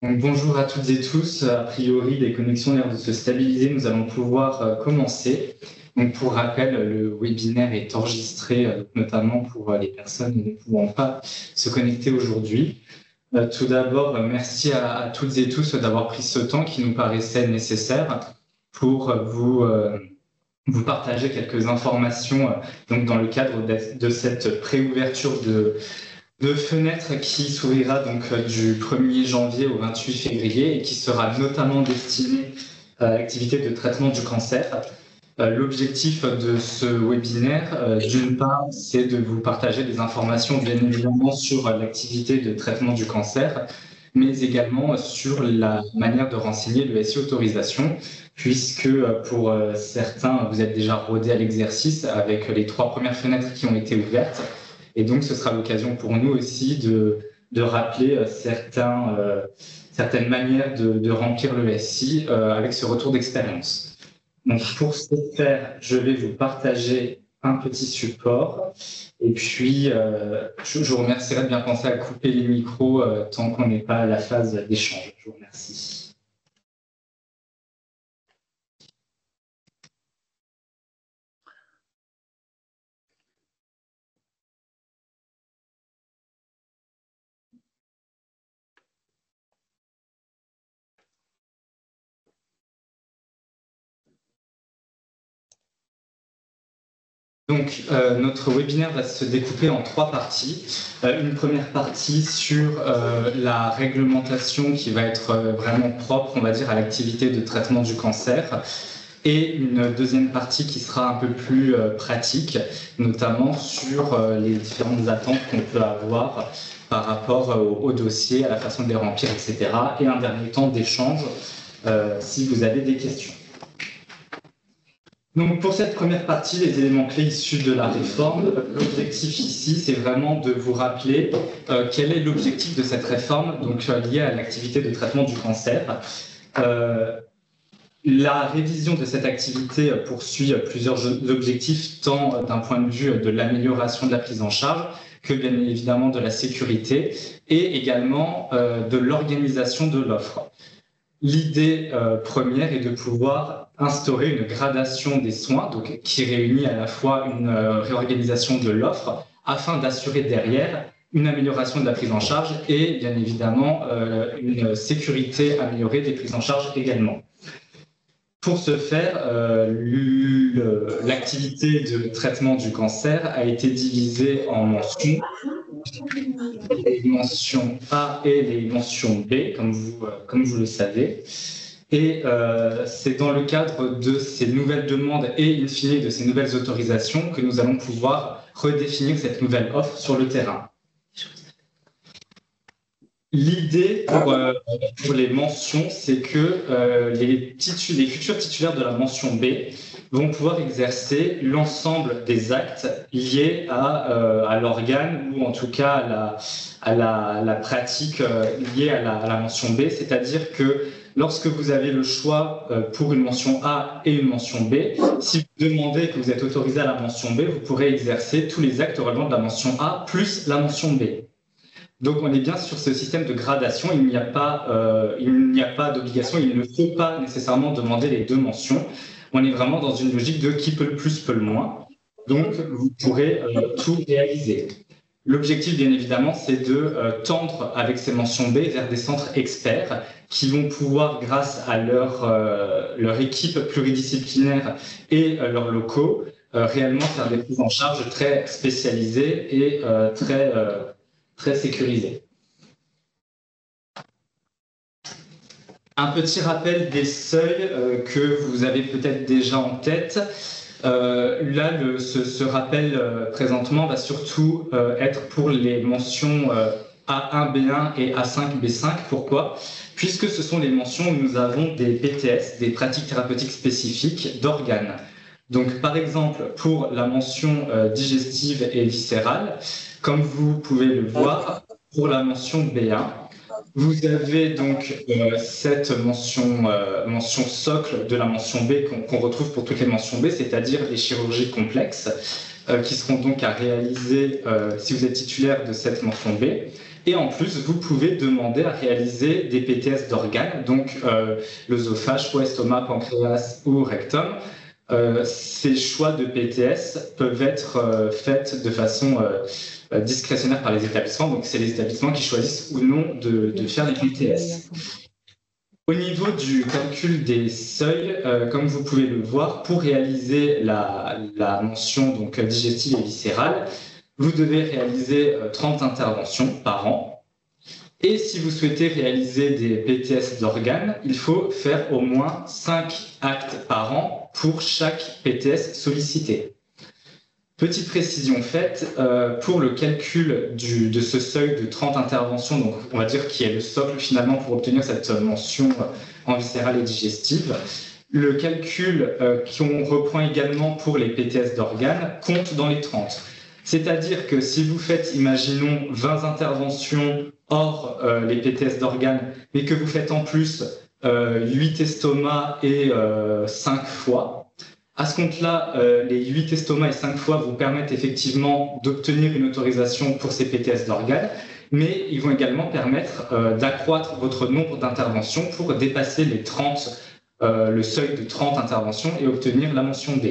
Donc, bonjour à toutes et tous. A priori, les connexions ont l'air de se stabiliser. Nous allons pouvoir commencer. Donc, pour rappel, le webinaire est enregistré, notamment pour les personnes ne pouvant pas se connecter aujourd'hui. Tout d'abord, merci à toutes et tous d'avoir pris ce temps qui nous paraissait nécessaire pour vous partager quelques informations donc dans le cadre de cette préouverture de fenêtre qui s'ouvrira donc du 1er janvier au 28 février et qui sera notamment destinée à l'activité de traitement du cancer. L'objectif de ce webinaire, d'une part, c'est de vous partager des informations bien évidemment sur l'activité de traitement du cancer, mais également sur la manière de renseigner le SI autorisation, puisque pour certains, vous êtes déjà rodés à l'exercice avec les 3 premières fenêtres qui ont été ouvertes. Et donc, ce sera l'occasion pour nous aussi de rappeler certaines manières de remplir le SI avec ce retour d'expérience. Donc, pour ce faire, je vais vous partager un petit support. Et puis, je vous remercierai de bien penser à couper les micros tant qu'on n'est pas à la phase d'échange. Je vous remercie. Donc, notre webinaire va se découper en 3 parties. Une première partie sur la réglementation qui va être vraiment propre, on va dire, à l'activité de traitement du cancer. Et une deuxième partie qui sera un peu plus pratique, notamment sur les différentes attentes qu'on peut avoir par rapport au dossier, à la façon de les remplir, etc. Et un dernier temps d'échange si vous avez des questions. Donc pour cette première partie, les éléments clés issus de la réforme, l'objectif ici, c'est vraiment de vous rappeler quel est l'objectif de cette réforme donc, liée à l'activité de traitement du cancer. La révision de cette activité poursuit plusieurs objectifs, tant d'un point de vue de l'amélioration de la prise en charge que bien évidemment de la sécurité et également de l'organisation de l'offre. L'idée première est de pouvoir instaurer une gradation des soins, donc, qui réunit à la fois une réorganisation de l'offre afin d'assurer derrière une amélioration de la prise en charge et bien évidemment une sécurité améliorée des prises en charge également. Pour ce faire, l'activité de traitement du cancer a été divisée en mentions, les mentions A et les mentions B, comme vous le savez. Et c'est dans le cadre de ces nouvelles demandes et in fine de ces nouvelles autorisations que nous allons pouvoir redéfinir cette nouvelle offre sur le terrain. L'idée pour les mentions, c'est que les futurs titulaires de la mention B vont pouvoir exercer l'ensemble des actes liés à l'organe ou en tout cas à la pratique liée à la mention B, c'est-à-dire que lorsque vous avez le choix pour une mention A et une mention B, si vous demandez que vous êtes autorisé à la mention B, vous pourrez exercer tous les actes relevant de la mention A plus la mention B. Donc, on est bien sur ce système de gradation. Il n'y a pas d'obligation. Il ne faut pas nécessairement demander les 2 mentions. On est vraiment dans une logique de qui peut le plus, peut le moins. Donc, vous pourrez tout réaliser. L'objectif, bien évidemment, c'est de tendre avec ces mentions B vers des centres experts qui vont pouvoir, grâce à leur équipe pluridisciplinaire et leurs locaux, réellement faire des prises en charge très spécialisées et très sécurisé. Un petit rappel des seuils que vous avez peut-être déjà en tête. Là, ce rappel présentement va surtout être pour les mentions A1, B1 et A5, B5. Pourquoi? Puisque ce sont les mentions où nous avons des PTS, des pratiques thérapeutiques spécifiques d'organes. Donc, par exemple, pour la mention digestive et viscérale, comme vous pouvez le voir, pour la mention B1, vous avez donc cette mention socle de la mention B qu'on retrouve pour toutes les mentions B, c'est-à-dire les chirurgies complexes qui seront donc à réaliser si vous êtes titulaire de cette mention B. Et en plus, vous pouvez demander à réaliser des PTS d'organes, donc l'œsophage, foie, estomac, pancréas ou rectum. Ces choix de PTS peuvent être faits de façon discrétionnaire par les établissements. Donc, c'est les établissements qui choisissent ou non de faire les PTS. Au niveau du calcul des seuils, comme vous pouvez le voir, pour réaliser la mention donc, digestive et viscérale, vous devez réaliser 30 interventions par an. Et si vous souhaitez réaliser des PTS d'organes, il faut faire au moins 5 actes par an pour chaque PTS sollicité. Petite précision faite, pour le calcul de ce seuil de 30 interventions, donc on va dire qui est le socle finalement pour obtenir cette mention en viscérale et digestive, le calcul qu'on reprend également pour les PTS d'organes compte dans les 30. C'est-à-dire que si vous faites, imaginons, 20 interventions hors les PTS d'organes, mais que vous faites en plus 8 estomacs et 5 foies, à ce compte-là, les 8 estomacs et 5 foies vous permettent effectivement d'obtenir une autorisation pour ces PTS d'organes, mais ils vont également permettre d'accroître votre nombre d'interventions pour dépasser les 30, le seuil de 30 interventions et obtenir la mention B.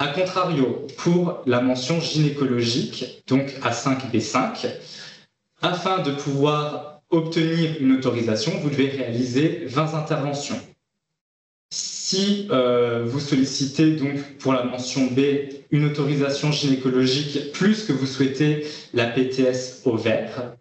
A contrario, pour la mention gynécologique, donc A5B5, afin de pouvoir obtenir une autorisation, vous devez réaliser 20 interventions. Si vous sollicitez donc pour la mention B une autorisation gynécologique plus que vous souhaitez la PTS ovaire,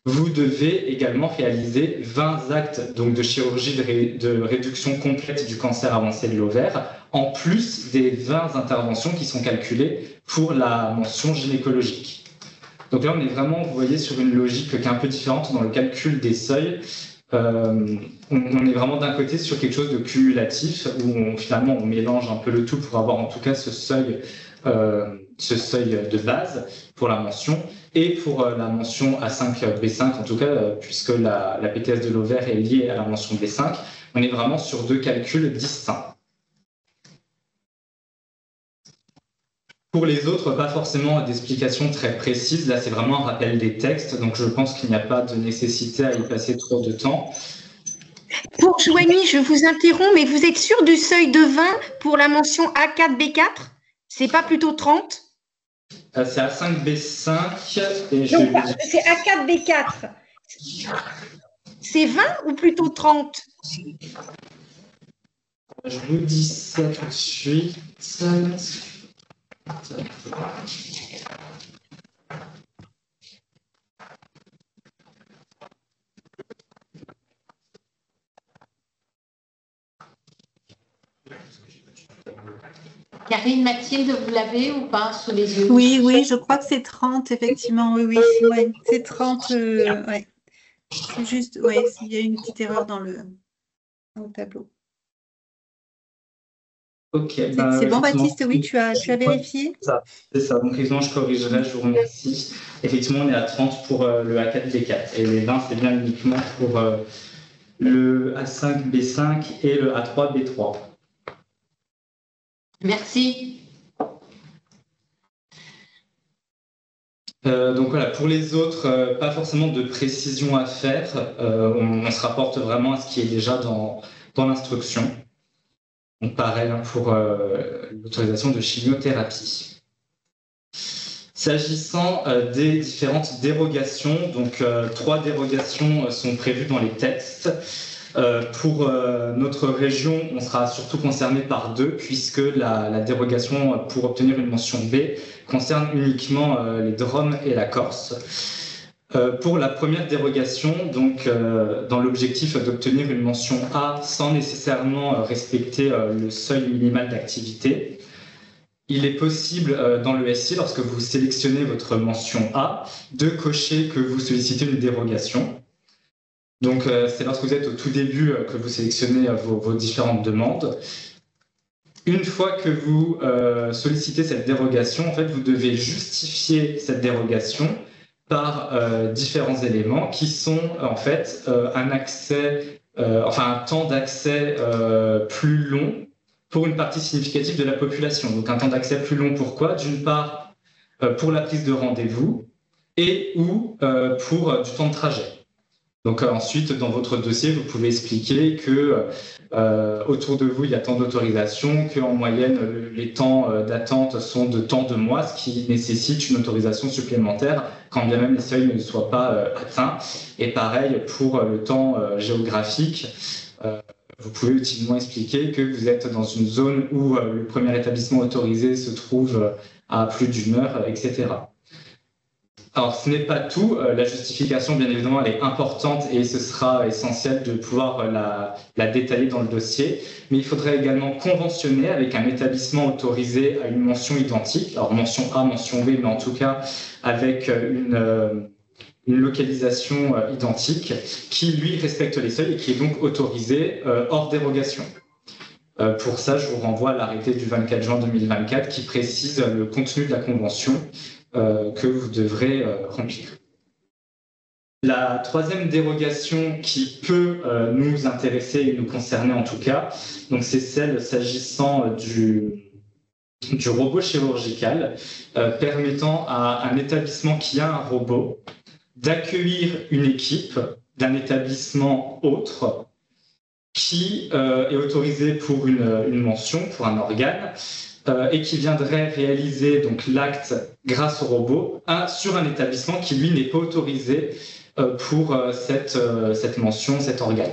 vous devez également réaliser 20 actes donc, de chirurgie de réduction complète du cancer avancé de l'ovaire, en plus des 20 interventions qui sont calculées pour la mention gynécologique. Donc là, on est vraiment, vous voyez, sur une logique qui est un peu différente dans le calcul des seuils. On est vraiment d'un côté sur quelque chose de cumulatif, où finalement on mélange un peu le tout pour avoir en tout cas ce seuil de base pour la mention, et pour la mention A5B5, en tout cas, puisque la PTS de l'ovaire est liée à la mention B5, on est vraiment sur deux calculs distincts. Pour les autres, pas forcément d'explications très précises. Là, c'est vraiment un rappel des textes, donc je pense qu'il n'y a pas de nécessité à y passer trop de temps. Pour Joanie, je vous interromps, mais vous êtes sûr du seuil de 20 pour la mention A4B4? C'est pas plutôt 30? C'est A5B5 et c'est A4B4. C'est 20 ou plutôt 30? Je vous dis ça tout de suite. Karine, Mathilde, vous l'avez ou pas sous les yeux? Oui, oui, je crois que c'est 30, effectivement. Oui, ouais, c'est 30. Ouais. C'est juste, ouais, il y a une petite erreur dans le tableau. Ok. C'est bon, Baptiste, oui, tu as vérifié? C'est ça. Donc, effectivement, je corrigerai, je vous remercie. Effectivement, on est à 30 pour le A4B4. Et les 20, c'est bien uniquement pour le A5B5 et le A3B3. Merci. Donc voilà, pour les autres, pas forcément de précision à faire. On se rapporte vraiment à ce qui est déjà dans l'instruction. Donc pareil pour l'autorisation de chimiothérapie. S'agissant des différentes dérogations, donc 3 dérogations sont prévues dans les textes. Pour notre région, on sera surtout concerné par 2, puisque la dérogation pour obtenir une mention B concerne uniquement les DROM et la Corse. Pour la première dérogation, donc dans l'objectif d'obtenir une mention A sans nécessairement respecter le seuil minimal d'activité, il est possible dans le SI, lorsque vous sélectionnez votre mention A, de cocher que vous sollicitez une dérogation. Donc c'est lorsque vous êtes au tout début que vous sélectionnez vos différentes demandes. Une fois que vous sollicitez cette dérogation, en fait, vous devez justifier cette dérogation par différents éléments qui sont en fait un temps d'accès plus long pour une partie significative de la population. Donc un temps d'accès plus long, pourquoi? D'une part, pour la prise de rendez-vous, et ou pour du temps de trajet. Donc ensuite, dans votre dossier, vous pouvez expliquer que autour de vous, il y a tant d'autorisations, qu'en moyenne, les temps d'attente sont de tant de mois, ce qui nécessite une autorisation supplémentaire, quand bien même les seuils ne soient pas atteints. Et pareil pour le temps géographique. Vous pouvez utilement expliquer que vous êtes dans une zone où le premier établissement autorisé se trouve à plus d'une heure, etc. Alors, ce n'est pas tout. La justification, bien évidemment, elle est importante et ce sera essentiel de pouvoir la détailler dans le dossier. Mais il faudrait également conventionner avec un établissement autorisé à une mention identique. Alors, mention A, mention B, mais en tout cas avec une localisation identique qui, lui, respecte les seuils et qui est donc autorisé hors dérogation. Pour ça, je vous renvoie à l'arrêté du 24 juin 2024 qui précise le contenu de la convention que vous devrez remplir. La troisième dérogation qui peut nous intéresser et nous concerner en tout cas, donc c'est celle s'agissant du robot chirurgical permettant à un établissement qui a un robot d'accueillir une équipe d'un établissement autre qui est autorisé pour une mention, pour un organe, et qui viendrait réaliser donc l'acte grâce au robot sur un établissement qui, lui, n'est pas autorisé pour cette mention, cet organe.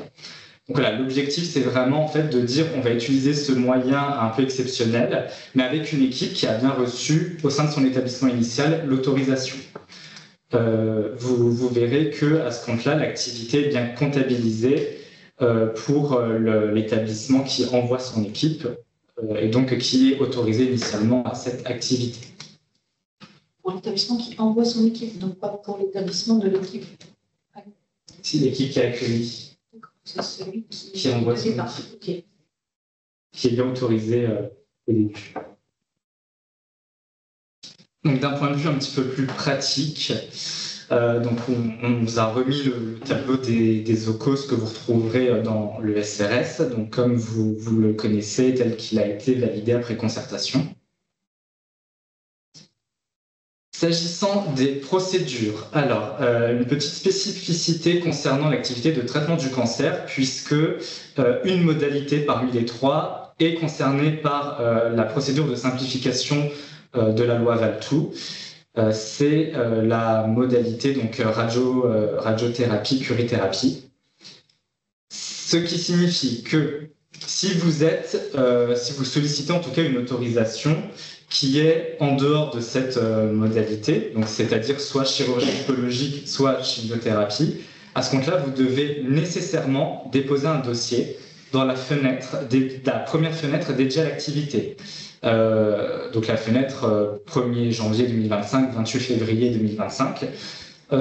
Donc voilà, l'objectif, c'est vraiment en fait de dire on va utiliser ce moyen un peu exceptionnel, mais avec une équipe qui a bien reçu au sein de son établissement initial l'autorisation. Vous verrez qu'à ce compte-là, l'activité est bien comptabilisée pour l'établissement qui envoie son équipe et donc qui est autorisé initialement à cette activité. Pour l'établissement qui envoie son équipe, donc pas pour l'établissement de l'équipe. Si l'équipe qui a accueilli, c'est celui qui envoie son équipe, okay. Qui est bien autorisé au début. Donc d'un point de vue un petit peu plus pratique, donc on vous a remis le tableau des OCOS que vous retrouverez dans le SRS, donc comme vous le connaissez, tel qu'il a été validé après concertation. S'agissant des procédures, alors une petite spécificité concernant l'activité de traitement du cancer, puisque une modalité parmi les trois est concernée par la procédure de simplification de la loi Valtou. C'est la modalité donc radiothérapie, curithérapie. Ce qui signifie que si vous sollicitez en tout cas une autorisation qui est en dehors de cette modalité, donc c'est-à-dire soit chirurgie oncologique, soit chimiothérapie, à ce compte-là, vous devez nécessairement déposer un dossier dans la première fenêtre dédiée à l'activité. Donc la fenêtre 1er janvier 2025, 28 février 2025.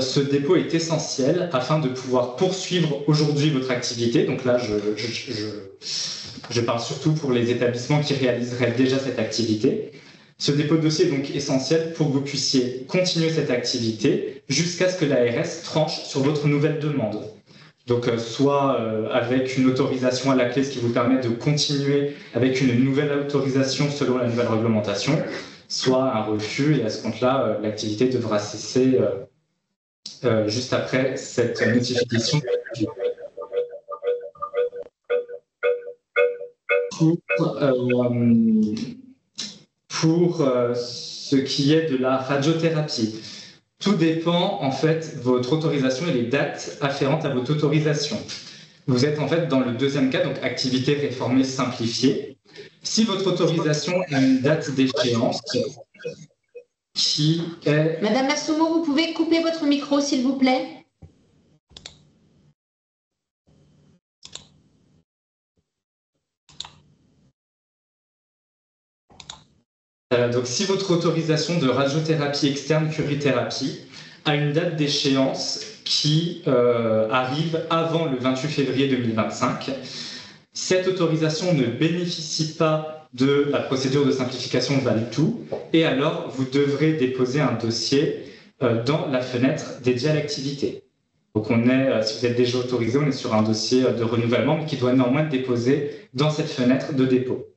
Ce dépôt est essentiel afin de pouvoir poursuivre aujourd'hui votre activité. Donc là, je parle surtout pour les établissements qui réaliseraient déjà cette activité. Ce dépôt de dossier est donc essentiel pour que vous puissiez continuer cette activité jusqu'à ce que l'ARS tranche sur votre nouvelle demande. Donc, soit avec une autorisation à la clé, ce qui vous permet de continuer avec une nouvelle autorisation selon la nouvelle réglementation, soit un refus, et à ce compte-là, l'activité devra cesser juste après cette notification. Pour ce qui est de la radiothérapie, tout dépend, en fait, votre autorisation et les dates afférentes à votre autorisation. Vous êtes, en fait, dans le deuxième cas, donc activité réformée simplifiée. Si votre autorisation a une date d'échéance qui est... Madame Assoumo, vous pouvez couper votre micro, s'il vous plaît? Donc, si votre autorisation de radiothérapie externe curithérapie a une date d'échéance qui arrive avant le 28 février 2025, cette autorisation ne bénéficie pas de la procédure de simplification Valtou et alors vous devrez déposer un dossier dans la fenêtre dédiée à l'activité. Donc, si vous êtes déjà autorisé, on est sur un dossier de renouvellement mais qui doit néanmoins être déposé dans cette fenêtre de dépôt.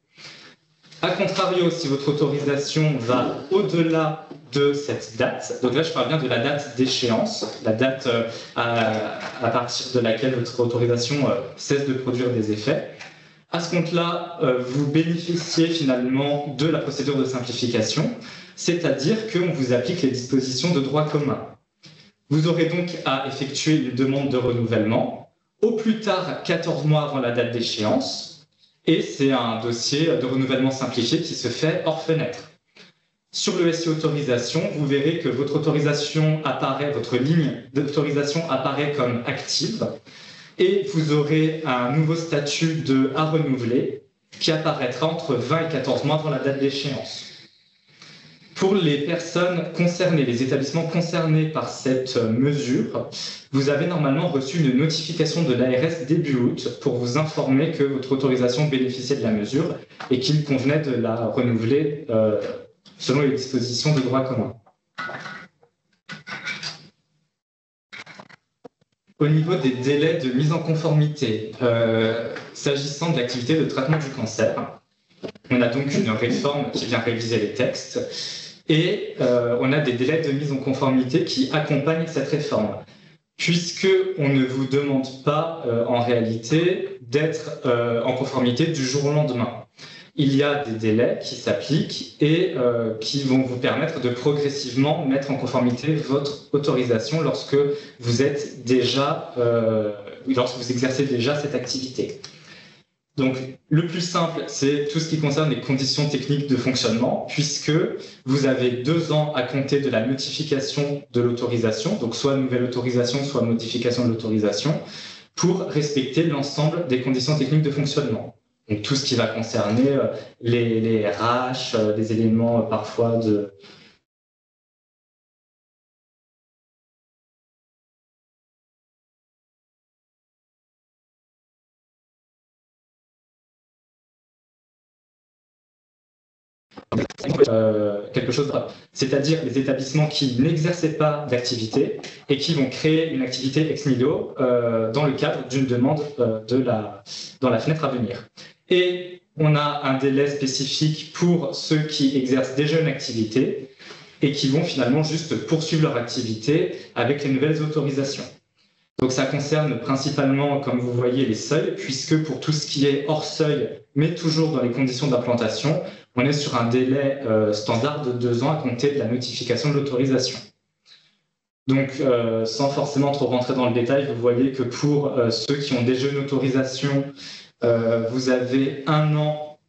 A contrario, si votre autorisation va au-delà de cette date, donc là je parle bien de la date d'échéance, la date à partir de laquelle votre autorisation cesse de produire des effets, à ce compte-là, vous bénéficiez finalement de la procédure de simplification, c'est-à-dire qu'on vous applique les dispositions de droit commun. Vous aurez donc à effectuer une demande de renouvellement, au plus tard 14 mois avant la date d'échéance, et c'est un dossier de renouvellement simplifié qui se fait hors fenêtre. Sur le SI autorisation, vous verrez que votre autorisation apparaît, votre ligne d'autorisation apparaît comme active, et vous aurez un nouveau statut de à renouveler qui apparaîtra entre 20 et 14 mois avant la date d'échéance. Pour les personnes concernées, les établissements concernés par cette mesure, vous avez normalement reçu une notification de l'ARS début août pour vous informer que votre autorisation bénéficiait de la mesure et qu'il convenait de la renouveler selon les dispositions de droit commun. Au niveau des délais de mise en conformité, s'agissant de l'activité de traitement du cancer, on a donc une réforme qui vient réviser les textes et on a des délais de mise en conformité qui accompagnent cette réforme, puisqu'on ne vous demande pas en réalité d'être en conformité du jour au lendemain. Il y a des délais qui s'appliquent et qui vont vous permettre de progressivement mettre en conformité votre autorisation lorsque vous êtes déjà, lorsque vous exercez déjà cette activité. Donc, le plus simple, c'est tout ce qui concerne les conditions techniques de fonctionnement, puisque vous avez 2 ans à compter de la notification de l'autorisation, donc soit nouvelle autorisation, soit modification de l'autorisation, pour respecter l'ensemble des conditions techniques de fonctionnement. Donc, tout ce qui va concerner les RH, les éléments parfois de... quelque chose, c'est-à-dire les établissements qui n'exerçaient pas d'activité et qui vont créer une activité ex nihilo dans le cadre d'une demande dans la fenêtre à venir. Et on a un délai spécifique pour ceux qui exercent déjà une activité et qui vont finalement juste poursuivre leur activité avec les nouvelles autorisations. Donc ça concerne principalement, comme vous voyez, les seuils, puisque pour tout ce qui est hors seuil, mais toujours dans les conditions d'implantation, on est sur un délai standard de 2 ans à compter de la notification de l'autorisation. Donc, sans forcément trop rentrer dans le détail, vous voyez que pour ceux qui ont déjà une autorisation, vous avez 1 an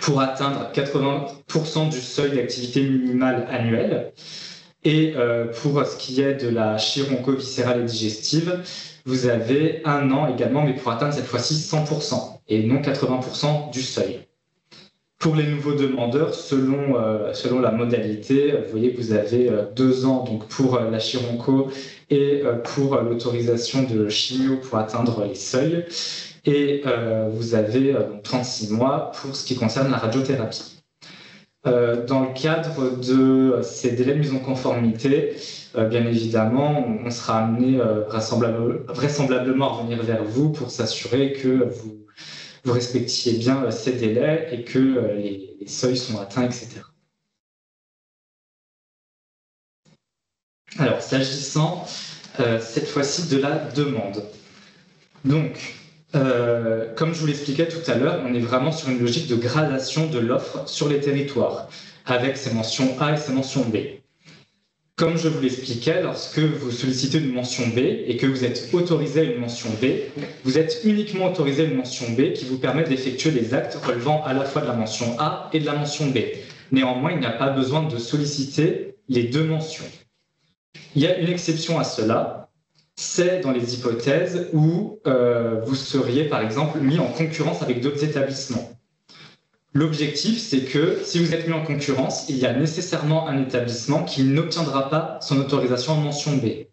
pour atteindre 80% du seuil d'activité minimale annuelle. Et pour ce qui est de la chironco-viscérale et digestive, vous avez 1 an également, mais pour atteindre cette fois-ci 100% et non 80% du seuil. Pour les nouveaux demandeurs, selon la modalité, vous voyez que vous avez 2 ans donc pour la chironco et pour l'autorisation de chimio pour atteindre les seuils. Et vous avez 36 mois pour ce qui concerne la radiothérapie. Dans le cadre de ces délais de mise en conformité, bien évidemment, on sera amené vraisemblablement à revenir vers vous pour s'assurer que vous respectiez bien ces délais et que les seuils sont atteints, etc. Alors, s'agissant cette fois-ci de la demande. Donc, comme je vous l'expliquais tout à l'heure, on est vraiment sur une logique de gradation de l'offre sur les territoires, avec ses mentions A et ses mentions B. Comme je vous l'expliquais, lorsque vous sollicitez une mention B et que vous êtes autorisé à une mention B, vous êtes uniquement autorisé à une mention B qui vous permet d'effectuer des actes relevant à la fois de la mention A et de la mention B. Néanmoins, il n'y a pas besoin de solliciter les 2 mentions. Il y a une exception à cela, c'est dans les hypothèses où vous seriez, par exemple, mis en concurrence avec d'autres établissements. L'objectif, c'est que si vous êtes mis en concurrence, il y a nécessairement un établissement qui n'obtiendra pas son autorisation en mention B.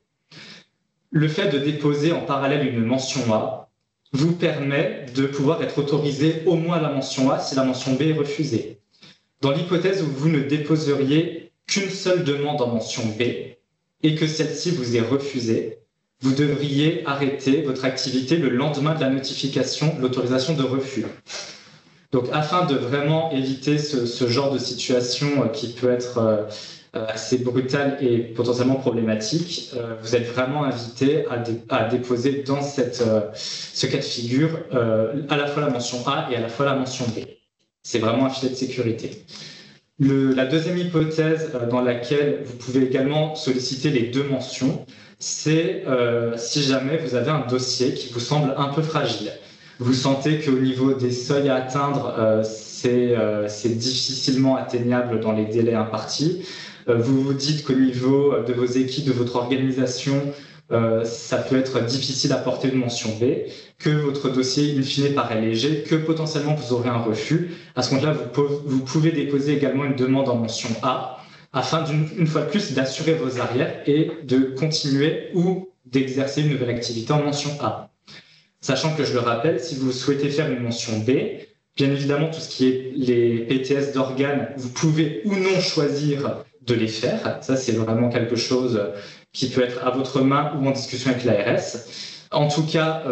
Le fait de déposer en parallèle une mention A vous permet de pouvoir être autorisé au moins à la mention A si la mention B est refusée. Dans l'hypothèse où vous ne déposeriez qu'une seule demande en mention B et que celle-ci vous est refusée, vous devriez arrêter votre activité le lendemain de la notification de l'autorisation de refus. Donc, afin de vraiment éviter ce genre de situation qui peut être assez brutale et potentiellement problématique, vous êtes vraiment invité à déposer dans ce cas de figure à la fois la mention A et à la fois la mention B. C'est vraiment un filet de sécurité. La deuxième hypothèse dans laquelle vous pouvez également solliciter les deux mentions, c'est si jamais vous avez un dossier qui vous semble un peu fragile. Vous sentez qu'au niveau des seuils à atteindre, c'est difficilement atteignable dans les délais impartis. Vous vous dites qu'au niveau de vos équipes, de votre organisation, ça peut être difficile à porter une mention B, que votre dossier, in fine, paraît léger, que potentiellement vous aurez un refus. À ce moment-là, vous pouvez déposer également une demande en mention A, afin, une fois de plus, d'assurer vos arrières et de continuer ou d'exercer une nouvelle activité en mention A. Sachant que, je le rappelle, si vous souhaitez faire une mention B, bien évidemment, tout ce qui est les PTS d'organes, vous pouvez ou non choisir de les faire. Ça, c'est vraiment quelque chose qui peut être à votre main ou en discussion avec l'ARS. En tout cas,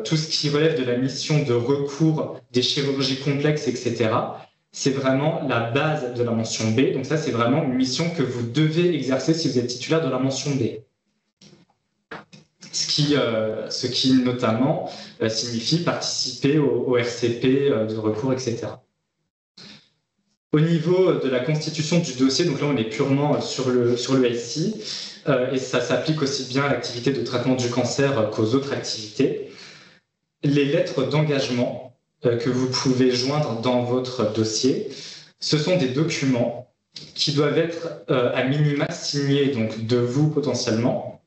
tout ce qui relève de la mission de recours, des chirurgies complexes, etc., c'est vraiment la base de la mention B. Donc ça, c'est vraiment une mission que vous devez exercer si vous êtes titulaire de la mention B. Ce qui notamment signifie participer au RCP de recours, etc. Au niveau de la constitution du dossier, donc là on est purement sur le SI, et ça s'applique aussi bien à l'activité de traitement du cancer qu'aux autres activités. Les lettres d'engagement que vous pouvez joindre dans votre dossier, ce sont des documents qui doivent être à minima signés donc, de vous potentiellement,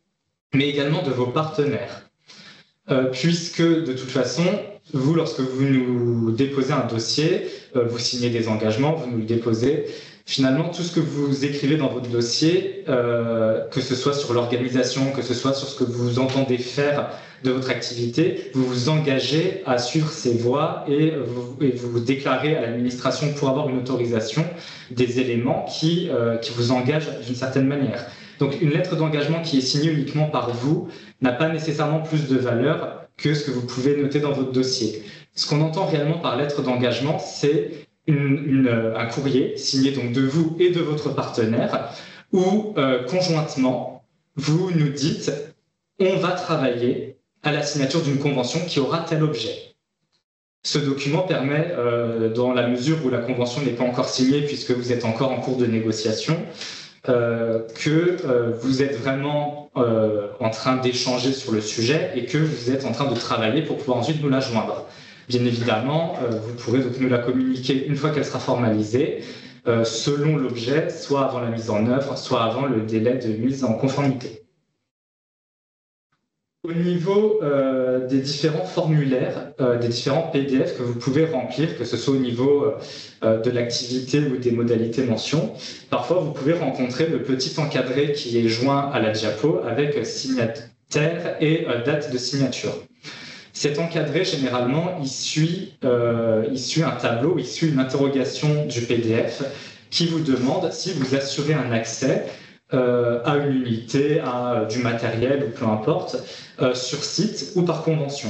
mais également de vos partenaires. Puisque de toute façon, vous, lorsque vous nous déposez un dossier, vous signez des engagements, vous nous le déposez. Finalement, tout ce que vous écrivez dans votre dossier, que ce soit sur l'organisation, que ce soit sur ce que vous entendez faire de votre activité, vous vous engagez à suivre ces voies et vous déclarez à l'administration pour avoir une autorisation des éléments qui vous engagent d'une certaine manière. Donc, une lettre d'engagement qui est signée uniquement par vous n'a pas nécessairement plus de valeur que ce que vous pouvez noter dans votre dossier. Ce qu'on entend réellement par lettre d'engagement, c'est un courrier signé donc de vous et de votre partenaire où, conjointement, vous nous dites « on va travailler à la signature d'une convention qui aura tel objet ». Ce document permet, dans la mesure où la convention n'est pas encore signée puisque vous êtes encore en cours de négociation, que vous êtes vraiment en train d'échanger sur le sujet et que vous êtes en train de travailler pour pouvoir ensuite nous la joindre. Bien évidemment, vous pourrez donc nous la communiquer une fois qu'elle sera formalisée, selon l'objet, soit avant la mise en œuvre, soit avant le délai de mise en conformité. Au niveau des différents formulaires, des différents PDF que vous pouvez remplir, que ce soit au niveau de l'activité ou des modalités mention, parfois vous pouvez rencontrer le petit encadré qui est joint à la diapo avec signataire et date de signature. Cet encadré, généralement, il suit un tableau, il suit une interrogation du PDF qui vous demande si vous assurez un accès à une unité, à du matériel ou peu importe, sur site ou par convention.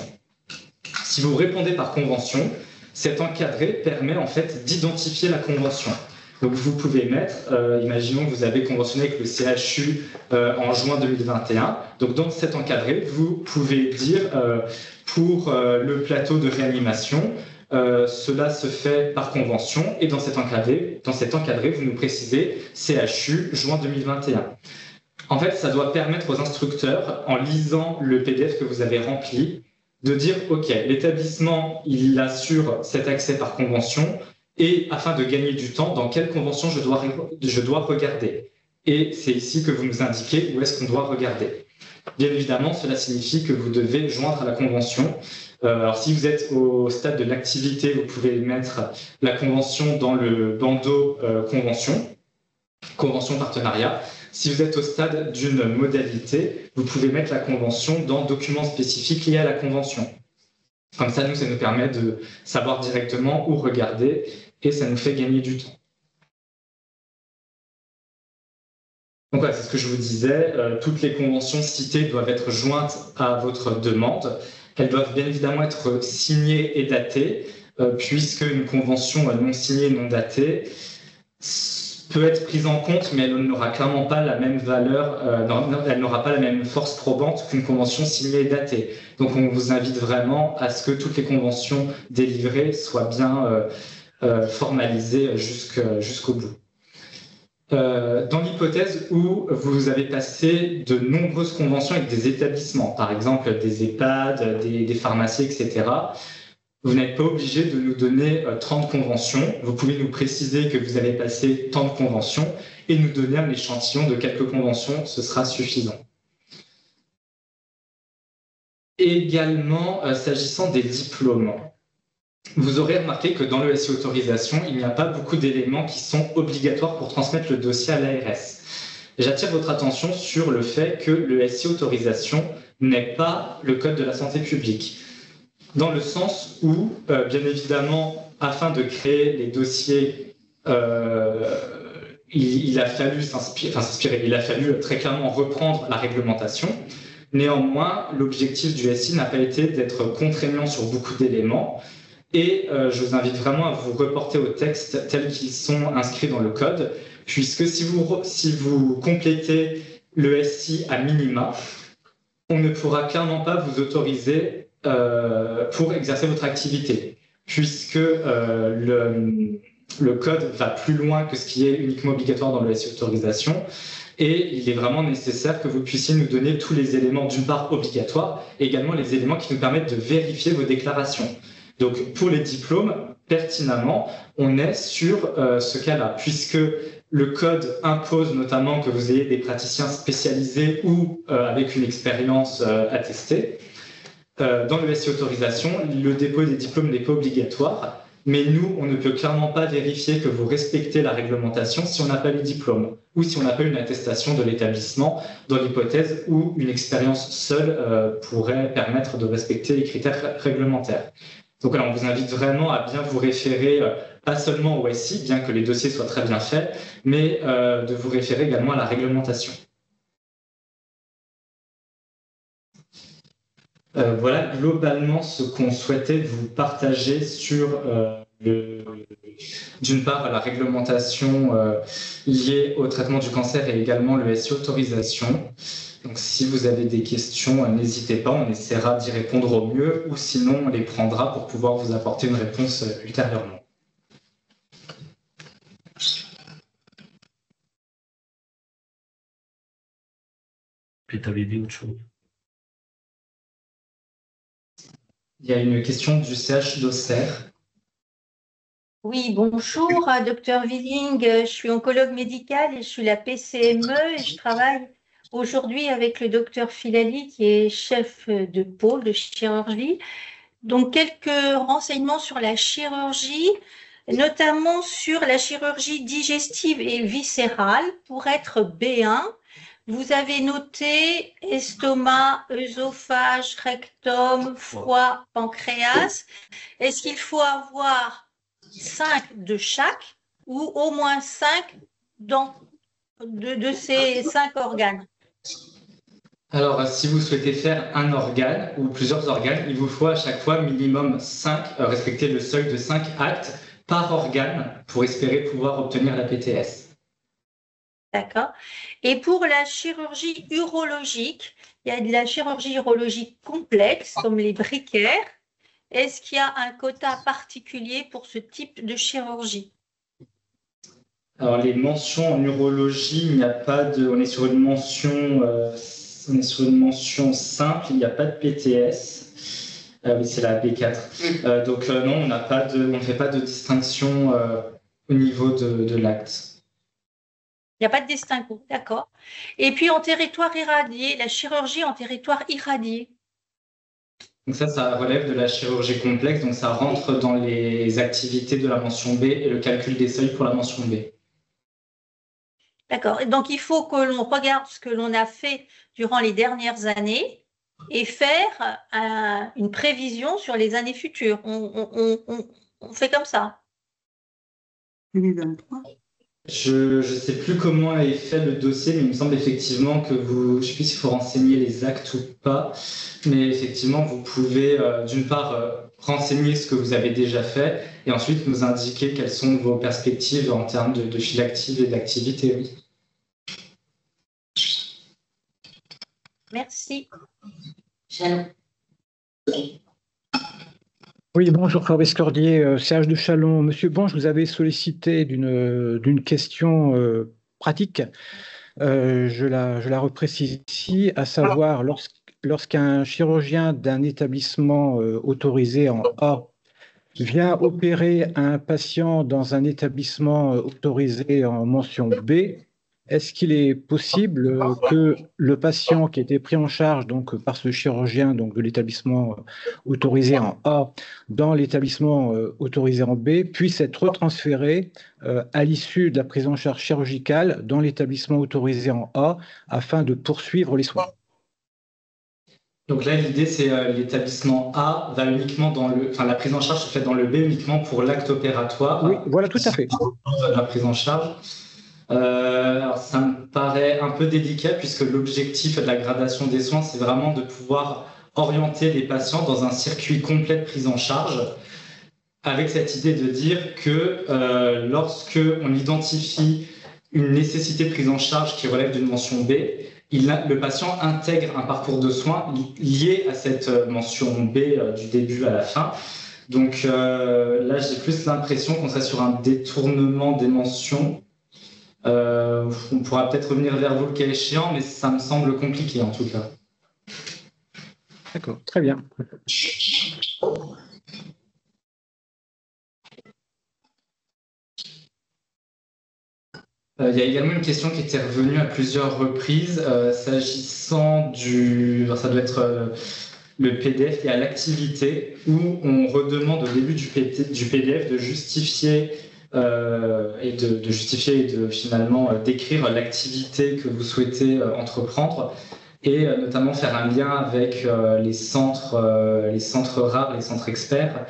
Si vous répondez par convention, cet encadré permet en fait d'identifier la convention. Donc vous pouvez mettre, imaginons que vous avez conventionné avec le CHU en juin 2021, donc dans cet encadré, vous pouvez dire pour le plateau de réanimation, cela se fait par convention et dans cet encadré, vous nous précisez CHU juin 2021. En fait, ça doit permettre aux instructeurs, en lisant le PDF que vous avez rempli, de dire « Ok, l'établissement, il assure cet accès par convention et afin de gagner du temps, dans quelle convention je dois regarder ?» Et c'est ici que vous nous indiquez où est-ce qu'on doit regarder. Bien évidemment, cela signifie que vous devez joindre à la convention. Alors, si vous êtes au stade de l'activité, vous pouvez mettre la convention dans le bandeau convention partenariat. Si vous êtes au stade d'une modalité, vous pouvez mettre la convention dans documents spécifiques liés à la convention. Comme ça, ça nous permet de savoir directement où regarder et ça nous fait gagner du temps. Donc voilà, c'est ce que je vous disais. Toutes les conventions citées doivent être jointes à votre demande. Elles doivent bien évidemment être signées et datées. puisque une convention non signée, non datée, peut être prise en compte, mais elle n'aura clairement pas la même valeur, elle n'aura pas la même force probante qu'une convention signée et datée. Donc on vous invite vraiment à ce que toutes les conventions délivrées soient bien formalisées jusqu'au bout. Dans l'hypothèse où vous avez passé de nombreuses conventions avec des établissements, par exemple des EHPAD, des pharmacies, etc., vous n'êtes pas obligé de nous donner 30 conventions. Vous pouvez nous préciser que vous avez passé tant de conventions et nous donner un échantillon de quelques conventions, ce sera suffisant. Également, s'agissant des diplômes, vous aurez remarqué que dans le SI autorisation, il n'y a pas beaucoup d'éléments qui sont obligatoires pour transmettre le dossier à l'ARS. J'attire votre attention sur le fait que le SI autorisation n'est pas le code de la santé publique. Dans le sens où, bien évidemment, afin de créer les dossiers, il a fallu s'inspirer, il a fallu très clairement reprendre la réglementation. Néanmoins, l'objectif du SI n'a pas été d'être contraignant sur beaucoup d'éléments. Et je vous invite vraiment à vous reporter aux textes tels qu'ils sont inscrits dans le code, puisque si vous complétez le SI à minima, on ne pourra clairement pas vous autoriser pour exercer votre activité, puisque le code va plus loin que ce qui est uniquement obligatoire dans le SI autorisation, et il est vraiment nécessaire que vous puissiez nous donner tous les éléments, d'une part obligatoires, et également les éléments qui nous permettent de vérifier vos déclarations. Donc pour les diplômes, pertinemment, on est sur ce cas-là, puisque le code impose notamment que vous ayez des praticiens spécialisés ou avec une expérience attestée. Dans le SI autorisation, le dépôt des diplômes n'est pas obligatoire, mais nous, on ne peut clairement pas vérifier que vous respectez la réglementation si on n'a pas les diplômes ou si on n'a pas une attestation de l'établissement, dans l'hypothèse où une expérience seule pourrait permettre de respecter les critères réglementaires. Donc voilà, on vous invite vraiment à bien vous référer, pas seulement au SI, bien que les dossiers soient très bien faits, mais de vous référer également à la réglementation. Voilà globalement ce qu'on souhaitait vous partager sur d'une part la réglementation liée au traitement du cancer et également le SI autorisation. Donc si vous avez des questions, n'hésitez pas, on essaiera d'y répondre au mieux ou sinon on les prendra pour pouvoir vous apporter une réponse ultérieurement. Puis tu avais dit autre chose. Il y a une question du CH d'Auxerre. Oui, bonjour, docteur Willing. Je suis oncologue médical et je suis la PCME et je travaille aujourd'hui avec le docteur Filali qui est chef de pôle de chirurgie. Donc, quelques renseignements sur la chirurgie, notamment sur la chirurgie digestive et viscérale pour être B1. Vous avez noté estomac, œsophage, rectum, foie, pancréas. Est-ce qu'il faut avoir 5 de chaque ou au moins 5 de ces 5 organes? Alors, si vous souhaitez faire un organe ou plusieurs organes, il vous faut à chaque fois minimum 5, respecter le seuil de 5 actes par organe pour espérer pouvoir obtenir la PTS. D'accord. Et pour la chirurgie urologique, il y a de la chirurgie urologique complexe, comme les briquaires. Est-ce qu'il y a un quota particulier pour ce type de chirurgie? Alors, les mentions en urologie, il n'y a pas de. On est sur une mention simple, il n'y a pas de PTS. Oui, c'est la B4. Donc, non, on ne fait pas de distinction au niveau de l'acte. Il n'y a pas de distinction, d'accord. Et puis en territoire irradié, la chirurgie en territoire irradié. Donc ça relève de la chirurgie complexe, donc ça rentre dans les activités de la mention B et le calcul des seuils pour la mention B. D'accord. Donc il faut que l'on regarde ce que l'on a fait durant les dernières années et faire une prévision sur les années futures. On fait comme ça. 2023. Je ne sais plus comment est fait le dossier, mais il me semble effectivement que je ne sais plus s'il faut renseigner les actes ou pas, mais effectivement, vous pouvez d'une part renseigner ce que vous avez déjà fait et ensuite nous indiquer quelles sont vos perspectives en termes de fil active et d'activité, oui. Merci. Chalon. Oui, bonjour Fabrice Cordier, Serge de Chalon. Monsieur Bon, je vous avais sollicité d'une question pratique. Je la reprécise ici, à savoir lorsqu'un chirurgien d'un établissement autorisé en A vient opérer un patient dans un établissement autorisé en mention B, est-ce qu'il est possible que le patient qui a été pris en charge donc, par ce chirurgien donc, de l'établissement autorisé en A dans l'établissement autorisé en B puisse être retransféré à l'issue de la prise en charge chirurgicale dans l'établissement autorisé en A afin de poursuivre les soins? Donc là, l'idée, c'est l'établissement A va uniquement la prise en charge se fait dans le B uniquement pour l'acte opératoire. Oui, voilà, tout à fait. La prise en charge. Alors ça me paraît un peu délicat puisque l'objectif de la gradation des soins, c'est vraiment de pouvoir orienter les patients dans un circuit complet de prise en charge avec cette idée de dire que lorsque on identifie une nécessité de prise en charge qui relève d'une mention B, le patient intègre un parcours de soins lié à cette mention B du début à la fin. Donc là, j'ai plus l'impression qu'on serait sur un détournement des mentions. On pourra peut-être revenir vers vous le cas échéant, mais ça me semble compliqué en tout cas. D'accord, très bien. Il y a également une question qui était revenue à plusieurs reprises s'agissant alors ça doit être le PDF et à l'activité où on redemande au début du PDF de justifier et de finalement décrire l'activité que vous souhaitez entreprendre et notamment faire un lien avec les centres rares, les centres experts.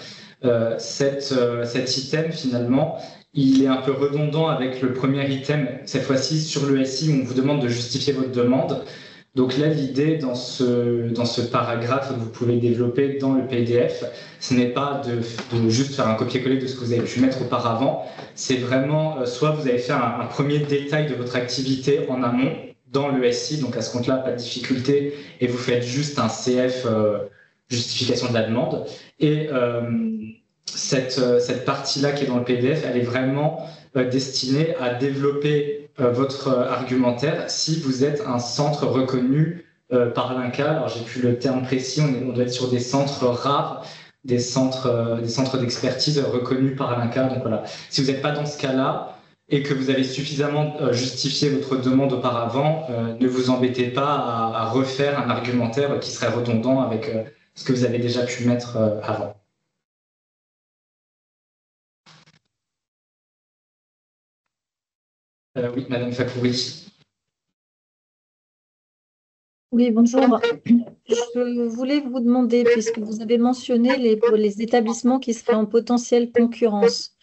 Cet item finalement, il est un peu redondant avec le premier item, cette fois-ci sur le SI où on vous demande de justifier votre demande. Donc là, l'idée dans ce paragraphe que vous pouvez développer dans le PDF, ce n'est pas de juste faire un copier-coller de ce que vous avez pu mettre auparavant, c'est vraiment soit vous avez fait un premier détail de votre activité en amont dans le SI, donc à ce compte-là, pas de difficulté, et vous faites juste un CF justification de la demande. Et cette partie-là qui est dans le PDF, elle est vraiment destinée à développer votre argumentaire si vous êtes un centre reconnu par l'INCa. Alors, j'ai plus le terme précis, on doit être sur des centres rares, des centres d'expertise reconnus par l'INCa. Donc voilà, si vous n'êtes pas dans ce cas-là et que vous avez suffisamment justifié votre demande auparavant, ne vous embêtez pas à refaire un argumentaire qui serait redondant avec ce que vous avez déjà pu mettre avant. Oui, Madame Fakouri. Oui, bonjour. Je voulais vous demander, puisque vous avez mentionné les établissements qui seraient en potentielle concurrence,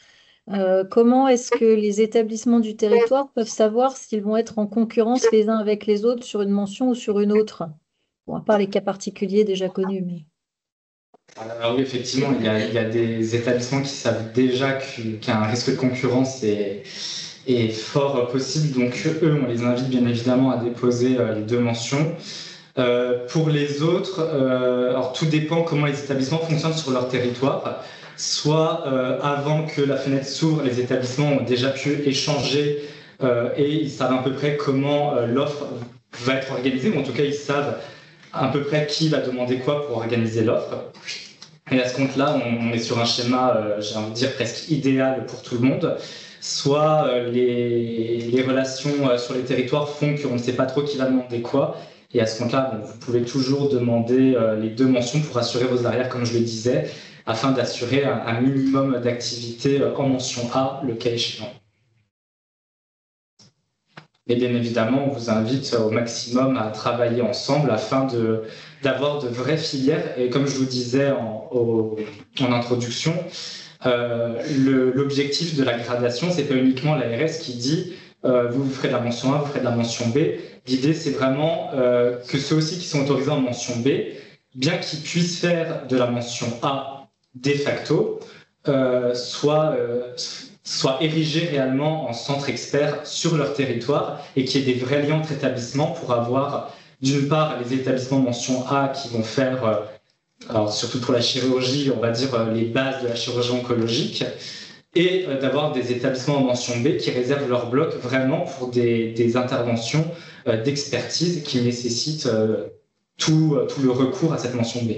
comment est-ce que les établissements du territoire peuvent savoir s'ils vont être en concurrence les uns avec les autres sur une mention ou sur une autre? Bon, à part les cas particuliers déjà connus, mais... Alors oui, effectivement, il y a des établissements qui savent déjà qu'il y a un risque de concurrence est fort possible. Donc eux, on les invite bien évidemment à déposer les deux mentions. Pour les autres, alors tout dépend comment les établissements fonctionnent sur leur territoire. Soit avant que la fenêtre s'ouvre, les établissements ont déjà pu échanger et ils savent à peu près comment l'offre va être organisée, ou en tout cas ils savent à peu près qui va demander quoi pour organiser l'offre. Et à ce compte-là, on est sur un schéma, j'ai envie de dire, presque idéal pour tout le monde. Soit les relations sur les territoires font qu'on ne sait pas trop qui va demander quoi. Et à ce compte-là, vous pouvez toujours demander les deux mentions pour assurer vos arrières, comme je le disais, afin d'assurer un minimum d'activité en mention A, le cas échéant. Et bien évidemment, on vous invite au maximum à travailler ensemble afin d'avoir de vraies filières. Et comme je vous disais en introduction, L'objectif de la gradation, c'est pas uniquement l'ARS qui dit vous ferez de la mention A, vous ferez de la mention B. L'idée, c'est vraiment que ceux aussi qui sont autorisés en mention B, bien qu'ils puissent faire de la mention A de facto, soient érigés réellement en centre expert sur leur territoire et qu'il y ait des vrais liens entre établissements pour avoir, d'une part, les établissements mention A qui vont faire, alors surtout pour la chirurgie, on va dire les bases de la chirurgie oncologique, et d'avoir des établissements en mention B qui réservent leur bloc vraiment pour des interventions d'expertise qui nécessitent tout le recours à cette mention B.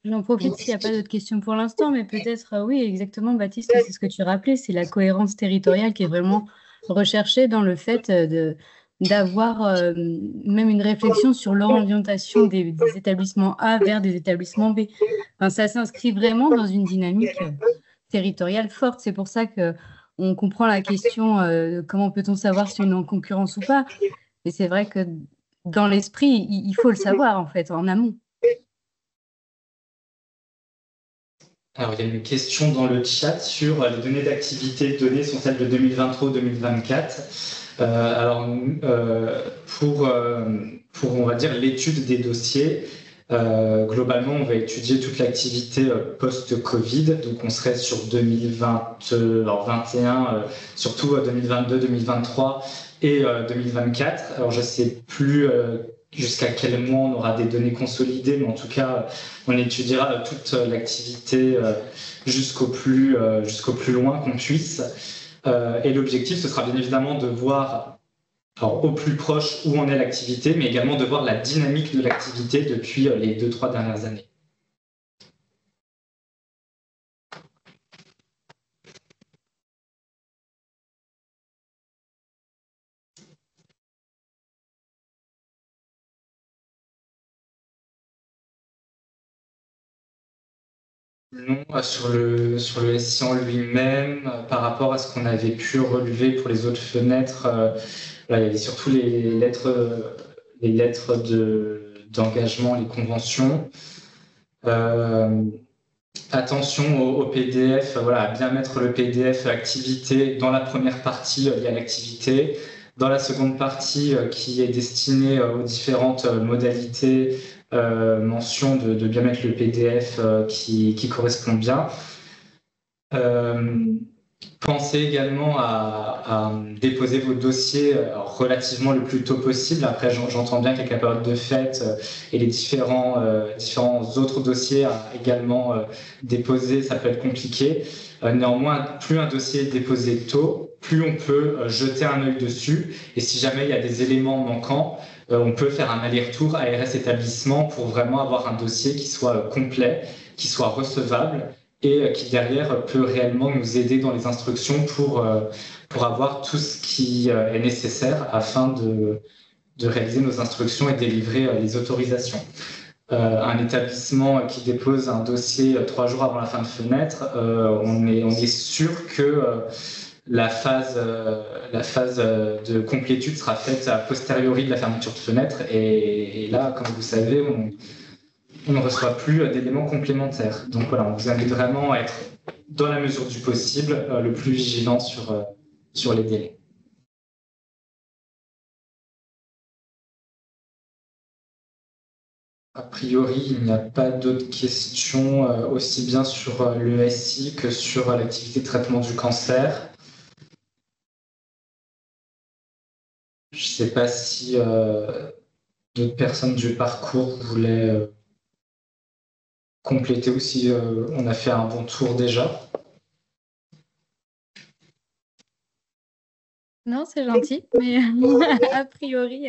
J'en profite s'il n'y a pas d'autres questions pour l'instant, mais peut-être, oui, exactement, Baptiste, c'est ce que tu rappelais, c'est la cohérence territoriale qui est vraiment recherchée dans le fait d'avoir même une réflexion sur l'orientation des établissements A vers des établissements B. Enfin, ça s'inscrit vraiment dans une dynamique territoriale forte. C'est pour ça qu'on comprend la question comment peut-on savoir si on est en concurrence ou pas. Et c'est vrai que dans l'esprit, il faut le savoir, en fait, en amont. Alors, il y a une question dans le chat sur les données d'activité données sont celles de 2023 ou 2024. Pour, on va dire, l'étude des dossiers, globalement, on va étudier toute l'activité post-Covid. Donc, on serait sur 2021, surtout 2022, 2023 et 2024. Alors, je ne sais plus jusqu'à quel mois on aura des données consolidées, mais en tout cas, on étudiera toute l'activité jusqu'au plus loin qu'on puisse. Et l'objectif, ce sera bien évidemment de voir au plus proche où en est l'activité, mais également de voir la dynamique de l'activité depuis les 2-3 dernières années. Non, sur le SI en lui-même, par rapport à ce qu'on avait pu relever pour les autres fenêtres, il y avait surtout les lettres d'engagement, les conventions. Attention au PDF, à bien mettre le PDF activité dans la première partie liée à l'activité. Dans la seconde partie qui est destinée aux différentes modalités, mention de bien mettre le PDF qui correspond bien. Pensez également à déposer vos dossiers relativement le plus tôt possible. Après, j'entends bien qu'avec la période de fête et les différents autres dossiers à également déposer, ça peut être compliqué. Néanmoins, plus un dossier est déposé tôt, plus on peut jeter un œil dessus. Et si jamais il y a des éléments manquants, on peut faire un aller-retour ARS établissement pour vraiment avoir un dossier qui soit complet, qui soit recevable et qui derrière peut réellement nous aider dans les instructions pour avoir tout ce qui est nécessaire afin de réaliser nos instructions et délivrer les autorisations. Un établissement qui dépose un dossier 3 jours avant la fin de fenêtre, on est sûr que la phase de complétude sera faite a posteriori de la fermeture de fenêtre et là, comme vous savez, on ne reçoit plus d'éléments complémentaires. Donc voilà, on vous invite vraiment à être, dans la mesure du possible, le plus vigilant sur les délais. A priori, il n'y a pas d'autres questions, aussi bien sur le SI que sur l'activité de traitement du cancer. Je ne sais pas si d'autres personnes du parcours voulaient compléter ou si on a fait un bon tour déjà. Non, c'est gentil, mais a priori,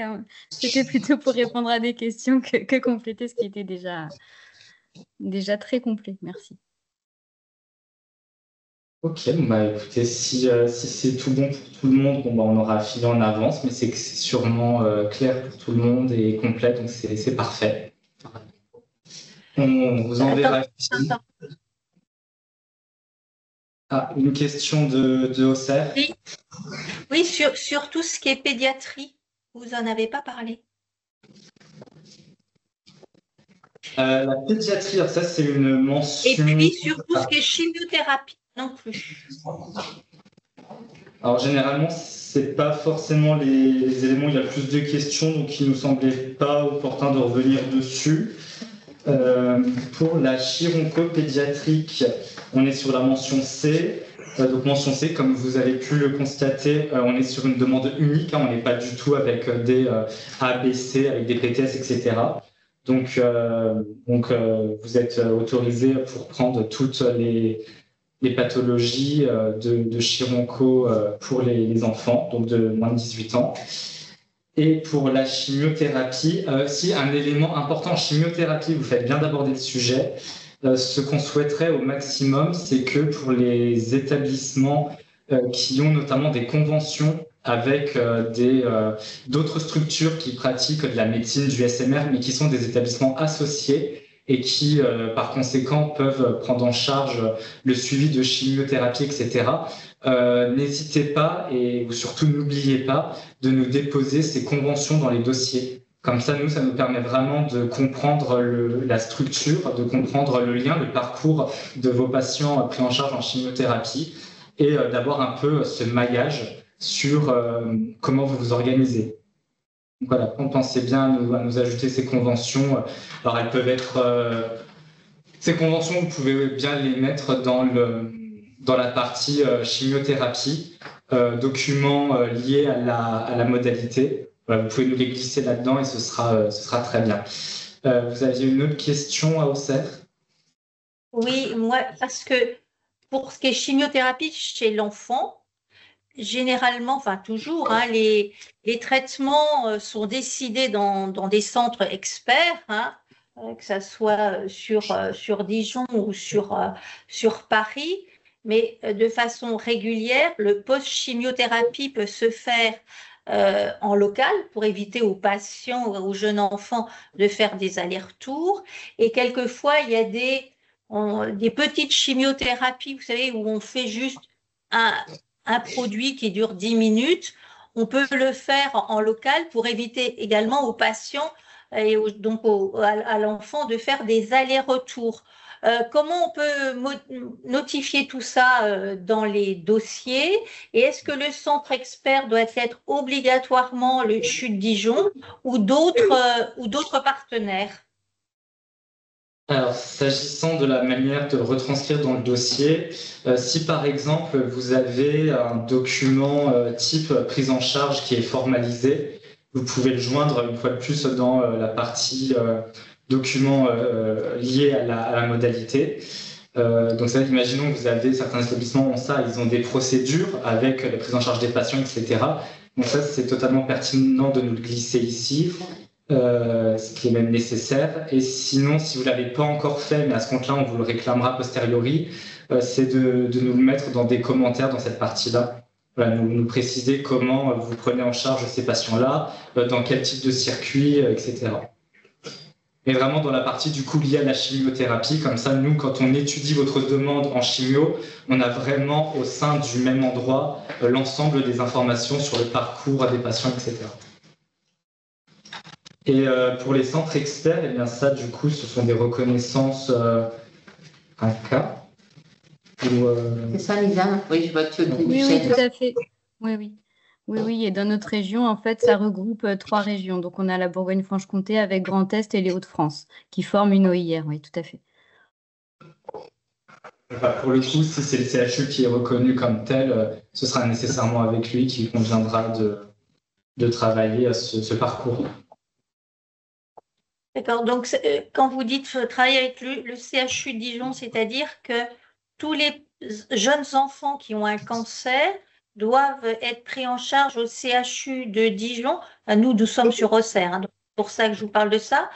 c'était plutôt pour répondre à des questions que compléter ce qui était déjà très complet. Merci. Ok, écoutez, si c'est tout bon pour tout le monde, on aura filé en avance, mais c'est sûrement clair pour tout le monde et complet, donc c'est parfait. On vous enverra. Ah, une question de Auxerre. Oui, sur tout ce qui est pédiatrie, Vous n'en avez pas parlé. La pédiatrie, ça c'est une mention. Et puis surtout ce qui est chimiothérapie non plus. Alors généralement, c'est pas forcément les éléments, il y a plus de questions, donc il nous semblait pas opportun de revenir dessus. Pour la chironcopédiatrique, on est sur la mention C. Donc mention C, comme vous avez pu le constater, on est sur une demande unique, hein, on n'est pas du tout avec des ABC, avec des PTS, etc. Donc vous êtes autorisé pour prendre toutes les pathologies de chironco pour les enfants, donc de moins de 18 ans. Et pour la chimiothérapie, si un élément important en chimiothérapie, vous faites bien d'aborder le sujet, ce qu'on souhaiterait au maximum, c'est que pour les établissements qui ont notamment des conventions avec d'autres structures qui pratiquent de la médecine, du SMR, mais qui sont des établissements associés et qui, par conséquent, peuvent prendre en charge le suivi de chimiothérapie, etc. N'hésitez pas et surtout n'oubliez pas de nous déposer ces conventions dans les dossiers. Comme ça, ça nous permet vraiment de comprendre la structure, de comprendre le lien, le parcours de vos patients pris en charge en chimiothérapie et d'avoir un peu ce maillage sur comment vous vous organisez. Donc voilà, pensez bien à nous ajouter ces conventions. Alors, elles peuvent être... ces conventions, vous pouvez bien les mettre dans la partie chimiothérapie, documents liés à la modalité. Voilà, vous pouvez nous les glisser là-dedans et ce sera très bien. Vous aviez une autre question à Auxerre? Oui, moi, parce que pour ce qui est chimiothérapie chez l'enfant, généralement, enfin toujours, hein, les traitements sont décidés dans des centres experts, hein, que ce soit sur Dijon ou sur Paris, mais de façon régulière, le post-chimiothérapie peut se faire en local pour éviter aux patients ou aux jeunes enfants de faire des allers-retours. Et quelquefois, il y a des petites chimiothérapies, vous savez, où on fait juste un produit qui dure 10 minutes. On peut le faire en local pour éviter également aux patients et donc à l'enfant de faire des allers-retours. Comment on peut notifier tout ça dans les dossiers? Et est-ce que le centre expert doit être obligatoirement le CHU de Dijon ou d'autres partenaires? Alors, s'agissant de la manière de retranscrire dans le dossier, si par exemple vous avez un document type prise en charge qui est formalisé, vous pouvez le joindre une fois de plus dans la partie documents liés à la modalité. Donc ça, imaginons que vous avez certains établissements ont ça, ils ont des procédures avec la prise en charge des patients, etc. Donc ça, c'est totalement pertinent de nous le glisser ici. Ce qui est même nécessaire. Et sinon, si vous ne l'avez pas encore fait, mais à ce compte-là, on vous le réclamera a posteriori, c'est de nous le mettre dans des commentaires dans cette partie-là. Voilà, nous préciser comment vous prenez en charge ces patients-là, dans quel type de circuit, etc. Et vraiment dans la partie du coup liée à la chimiothérapie, comme ça, nous, quand on étudie votre demande en chimio, on a vraiment au sein du même endroit l'ensemble des informations sur le parcours des patients, etc. Et pour les centres experts, eh bien ça, du coup, ce sont des reconnaissances un cas. C'est ça, Lisa? Oui, je vois que tu Oui, tout à fait. Oui. Et dans notre région, en fait, ça regroupe 3 régions. Donc, on a la Bourgogne-Franche-Comté avec Grand Est et les Hauts-de-France qui forment une OIR. Oui, tout à fait. Enfin, pour le coup, si c'est le CHU qui est reconnu comme tel, ce sera nécessairement avec lui qu'il conviendra de travailler à ce parcours. D'accord, donc quand vous dites travailler avec le CHU de Dijon, c'est-à-dire que tous les jeunes enfants qui ont un cancer doivent être pris en charge au CHU de Dijon. Nous sommes sur Auxerre, hein, donc c'est pour ça que je vous parle de ça.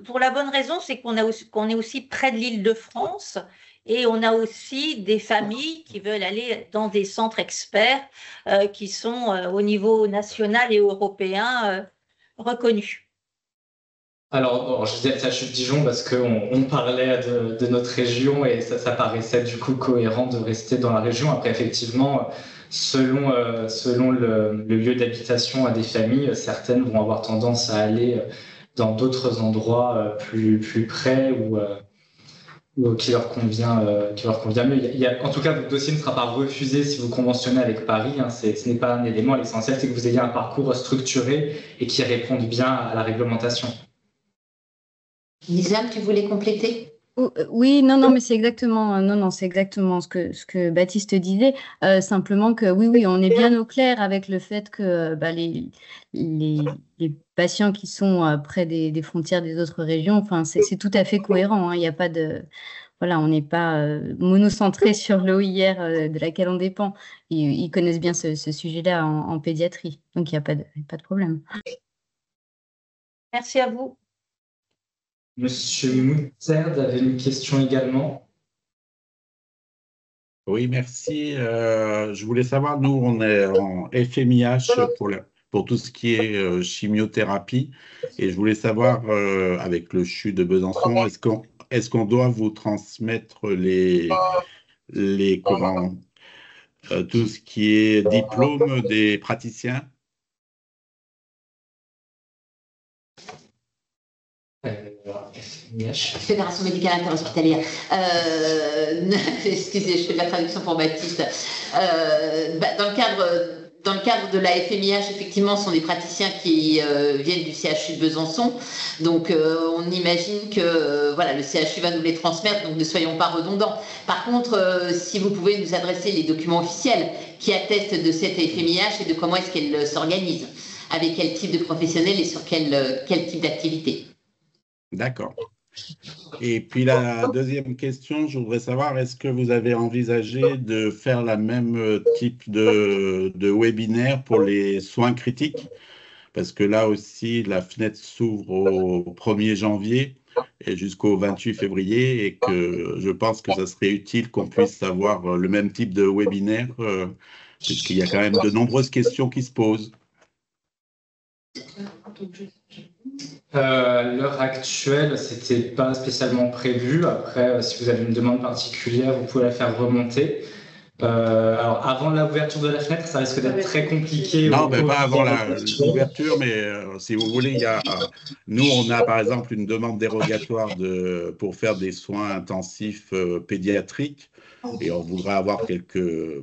Pour la bonne raison, c'est qu'on est aussi près de l'Île-de-France et on a aussi des familles qui veulent aller dans des centres experts qui sont au niveau national et européen reconnus. Alors, je dis CHU de Dijon parce qu'on parlait de notre région et ça paraissait du coup cohérent de rester dans la région. Après, effectivement, selon le lieu d'habitation des familles, certaines vont avoir tendance à aller dans d'autres endroits plus près ou qui leur convient mieux. En tout cas, votre dossier ne sera pas refusé si vous conventionnez avec Paris. Hein, ce n'est pas un élément. L'essentiel, c'est que vous ayez un parcours structuré et qui réponde bien à la réglementation. Nizam, tu voulais compléter? Oui, non, mais c'est exactement ce que Baptiste disait. Simplement que oui, on est bien au clair avec le fait que les patients qui sont près des frontières des autres régions, enfin, c'est tout à fait cohérent. Hein, il n'y a pas de, voilà, on n'est pas monocentré sur l'OIR de laquelle on dépend. Ils connaissent bien ce sujet-là en pédiatrie, donc il n'y a pas de problème. Merci à vous. Monsieur Mouterd avait une question également. Oui, merci. Je voulais savoir, nous, on est en FMIH pour tout ce qui est chimiothérapie. Et je voulais savoir, avec le CHU de Besançon, est-ce qu'on doit vous transmettre tout ce qui est diplôme des praticiens? Fédération médicale interhospitalière. Excusez, je fais de la traduction pour Baptiste. Dans le cadre de la FMIH, effectivement, ce sont des praticiens qui viennent du CHU de Besançon. Donc, on imagine que le CHU va nous les transmettre, donc ne soyons pas redondants. Par contre, si vous pouvez nous adresser les documents officiels qui attestent de cette FMIH et de comment est-ce qu'elle s'organise, avec quel type de professionnels et sur quel type d'activité. D'accord. Et puis la deuxième question, je voudrais savoir, est-ce que vous avez envisagé de faire la même type de webinaire pour les soins critiques? Parce que là aussi, la fenêtre s'ouvre au 1er janvier et jusqu'au 28 février et que je pense que ça serait utile qu'on puisse avoir le même type de webinaire puisqu'il y a quand même de nombreuses questions qui se posent. À l'heure actuelle, c'était pas spécialement prévu. Après, si vous avez une demande particulière, vous pouvez la faire remonter. Alors, avant l'ouverture de la fenêtre, ça risque d'être très compliqué. Non, mais pas avant l'ouverture, mais si vous voulez, nous, on a par exemple une demande dérogatoire pour faire des soins intensifs pédiatriques et on voudrait avoir quelques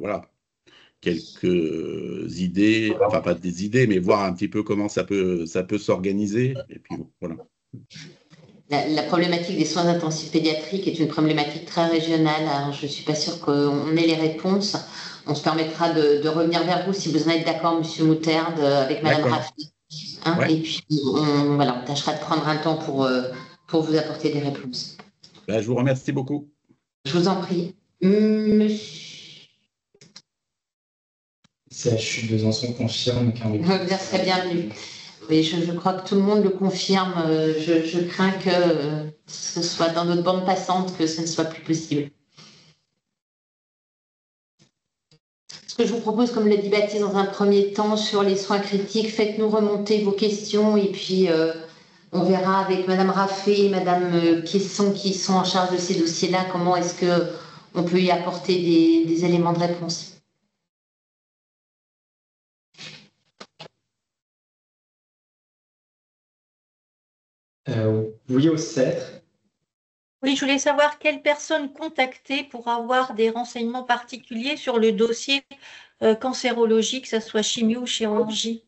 idées, enfin pas des idées, mais voir un petit peu comment ça peut s'organiser. Et puis voilà. La problématique des soins intensifs pédiatriques est une problématique très régionale. Alors, je ne suis pas sûre qu'on ait les réponses. On se permettra de revenir vers vous si vous en êtes d'accord, Monsieur Mouterd, avec Madame Raffi. Hein, ouais. Et puis, on tâchera de prendre un temps pour vous apporter des réponses. Je vous remercie beaucoup. Je vous en prie. Monsieur... CHU de Besançon confirme qu'un Vous serez bienvenue. Oui, je crois que tout le monde le confirme. Je crains que ce soit dans notre bande passante que ce ne soit plus possible. Ce que je vous propose, comme l'a dit Baptiste dans un premier temps, sur les soins critiques, faites-nous remonter vos questions et puis on verra avec Madame Raffé et Madame Quesson qui sont en charge de ces dossiers-là, comment est-ce qu'on peut y apporter des éléments de réponse. Oui, au CERF. Oui, je voulais savoir quelles personnes contacter pour avoir des renseignements particuliers sur le dossier cancérologique, que ce soit chimio ou chirurgie.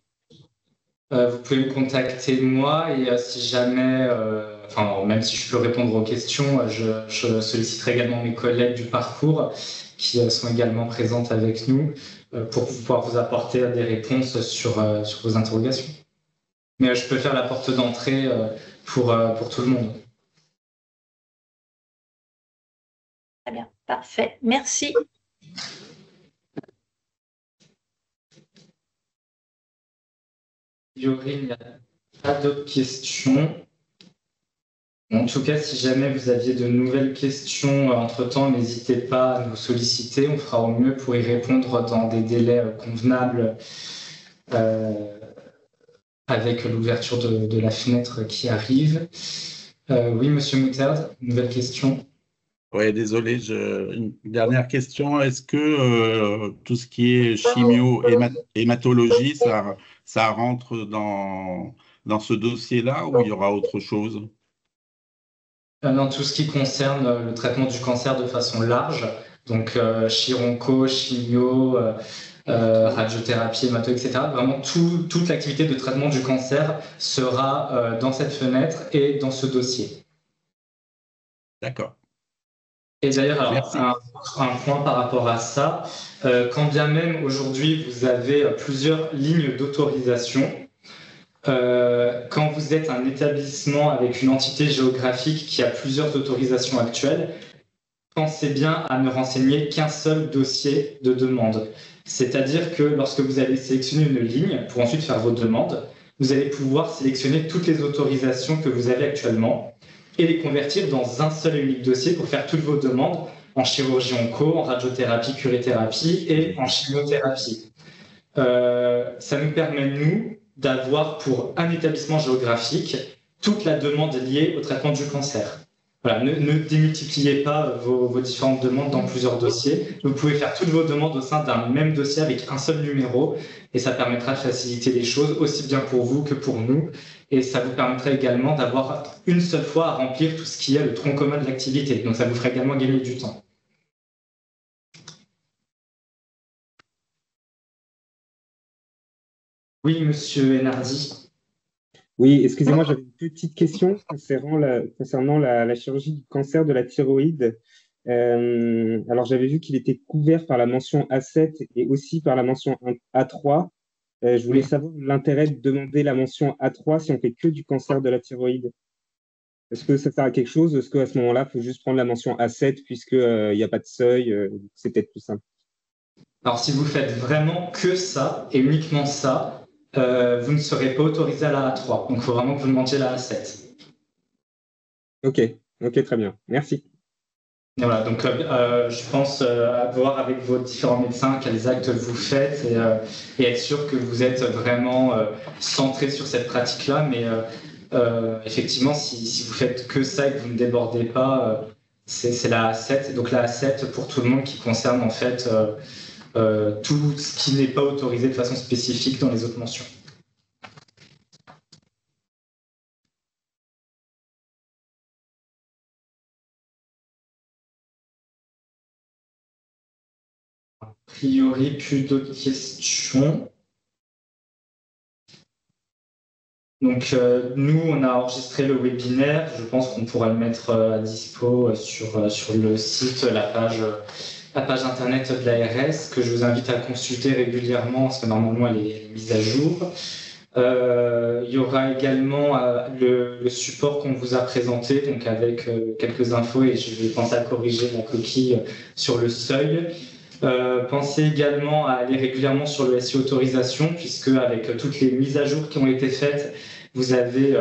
Vous pouvez me contacter moi et si jamais, même si je peux répondre aux questions, je solliciterai également mes collègues du parcours qui sont également présentes avec nous pour pouvoir vous apporter des réponses sur vos interrogations. Mais je peux faire la porte d'entrée pour tout le monde. Très bien, parfait. Merci. Il n'y a pas d'autres questions. En tout cas, si jamais vous aviez de nouvelles questions entre-temps, n'hésitez pas à nous solliciter. On fera au mieux pour y répondre dans des délais convenables avec l'ouverture de la fenêtre qui arrive. Oui, Monsieur Mouterd, nouvelle question. Ouais, désolé, une dernière question. Est-ce que tout ce qui est chimio, hématologie, ça rentre dans ce dossier-là ou il y aura autre chose? Dans tout ce qui concerne le traitement du cancer de façon large, donc chironco, chimio, radiothérapie, hémato, etc. Vraiment, toute l'activité de traitement du cancer sera dans cette fenêtre et dans ce dossier. D'accord. Et d'ailleurs, alors, Merci. un point par rapport à ça, quand bien même aujourd'hui vous avez plusieurs lignes d'autorisation, quand vous êtes un établissement avec une entité géographique qui a plusieurs autorisations actuelles, pensez bien à ne renseigner qu'un seul dossier de demande. C'est-à-dire que lorsque vous allez sélectionner une ligne pour ensuite faire vos demandes, vous allez pouvoir sélectionner toutes les autorisations que vous avez actuellement et les convertir dans un seul et unique dossier pour faire toutes vos demandes en chirurgie onco, en radiothérapie, curithérapie et en chimiothérapie. Ça nous permet, nous, d'avoir pour un établissement géographique toute la demande liée au traitement du cancer. Voilà, ne démultipliez pas vos différentes demandes dans plusieurs dossiers. Vous pouvez faire toutes vos demandes au sein d'un même dossier avec un seul numéro et ça permettra de faciliter les choses aussi bien pour vous que pour nous. Et ça vous permettra également d'avoir une seule fois à remplir tout ce qui est le tronc commun de l'activité. Donc ça vous fera également gagner du temps. Oui, monsieur Enardi. Oui, excusez-moi, j'avais une petite question concernant la chirurgie du cancer de la thyroïde. Alors, j'avais vu qu'il était couvert par la mention A7 et aussi par la mention A3. Je voulais savoir l'intérêt de demander la mention A3 si on fait que du cancer de la thyroïde. Est-ce que ça sert à quelque chose? Est-ce qu'à ce moment-là, il faut juste prendre la mention A7 puisqu'il n'y a pas de seuil? C'est peut-être plus simple. Alors, si vous faites vraiment que ça et uniquement ça, vous ne serez pas autorisé à la A3. Donc, il faut vraiment que vous demandiez la A7. Ok, très bien. Merci. Et voilà, donc je pense à voir avec vos différents médecins quels actes vous faites et être sûr que vous êtes vraiment centré sur cette pratique-là. Mais effectivement, si vous faites que ça et que vous ne débordez pas, c'est la A7. Donc la A7 pour tout le monde qui concerne en fait tout ce qui n'est pas autorisé de façon spécifique dans les autres mentions. A priori, plus d'autres questions. Donc, nous, on a enregistré le webinaire. Je pense qu'on pourra le mettre à dispo sur le site, la page internet de l'ARS, que je vous invite à consulter régulièrement, parce que normalement, elle est mise à jour. Il y aura également le support qu'on vous a présenté, donc avec quelques infos, et je vais penser à corriger la coquille sur le seuil. Pensez également à aller régulièrement sur le SI autorisation, puisque avec toutes les mises à jour qui ont été faites, vous avez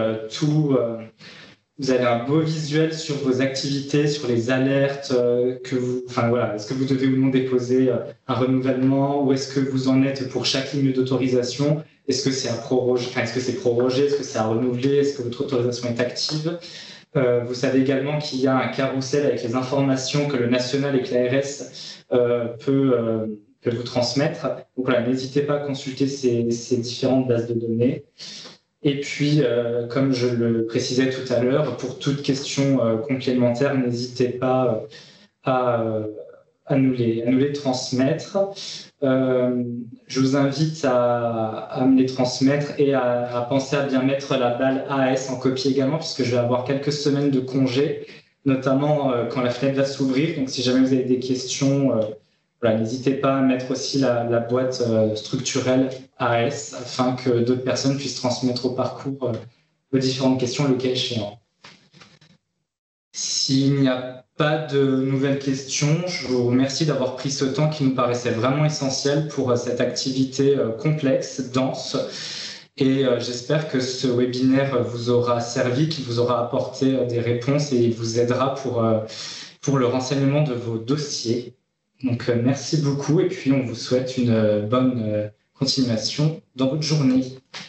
vous avez un beau visuel sur vos activités, sur les alertes est-ce que vous devez ou non déposer un renouvellement, ou est-ce que vous en êtes pour chaque ligne d'autorisation? Est-ce que c'est à proroger, est-ce que c'est prorogé, est-ce que c'est à renouveler, est-ce que votre autorisation est active? Vous savez également qu'il y a un carrousel avec les informations que le national et que l'ARS peut vous transmettre. Donc voilà, n'hésitez pas à consulter ces différentes bases de données. Et puis, comme je le précisais tout à l'heure, pour toute question complémentaire, n'hésitez pas à nous les transmettre. Je vous invite à me les transmettre et à penser à bien mettre la balle AS en copie également, puisque je vais avoir quelques semaines de congé, notamment quand la fenêtre va s'ouvrir. Donc, si jamais vous avez des questions, n'hésitez pas à mettre aussi la boîte structurelle AS afin que d'autres personnes puissent transmettre au parcours vos différentes questions, le cas échéant. S'il n'y a pas de nouvelles questions, je vous remercie d'avoir pris ce temps qui nous paraissait vraiment essentiel pour cette activité complexe, dense. Et j'espère que ce webinaire vous aura servi, qu'il vous aura apporté des réponses et vous aidera pour le renseignement de vos dossiers. Donc, merci beaucoup et puis on vous souhaite une bonne continuation dans votre journée.